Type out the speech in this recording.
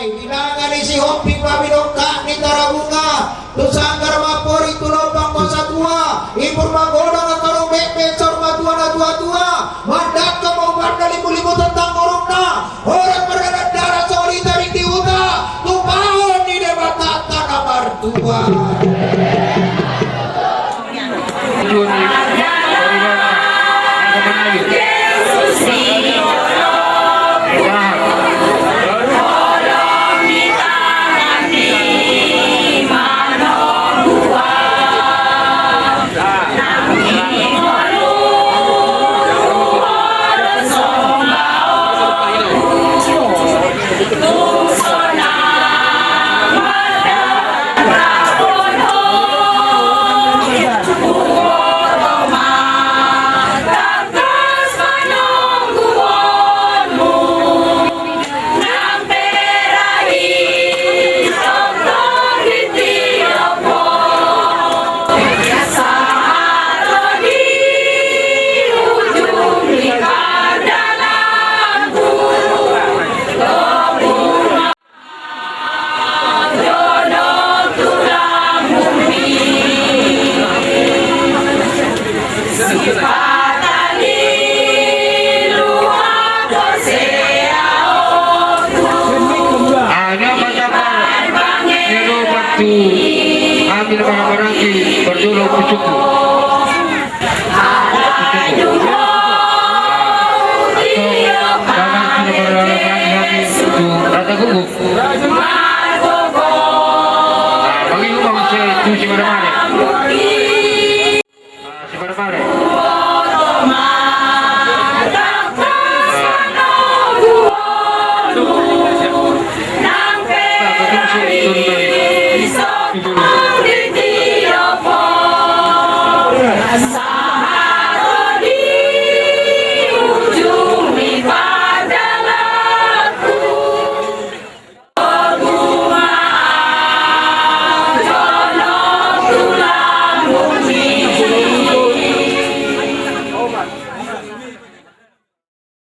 Dinangani si Hopi Pabidongka ni Tarabunga Tusanggar Mapori Tulopang Kosatua Impur Magoda Ngakaru Bepe Sormatua na tua-tua Mandat kemauban dari limu tentang korupna orang perdana darah solidarity uta Tupahon di debata tanah martua ambil barang-barangki berdulu kucuku atau dalam tidak berlalu hati itu rata gugup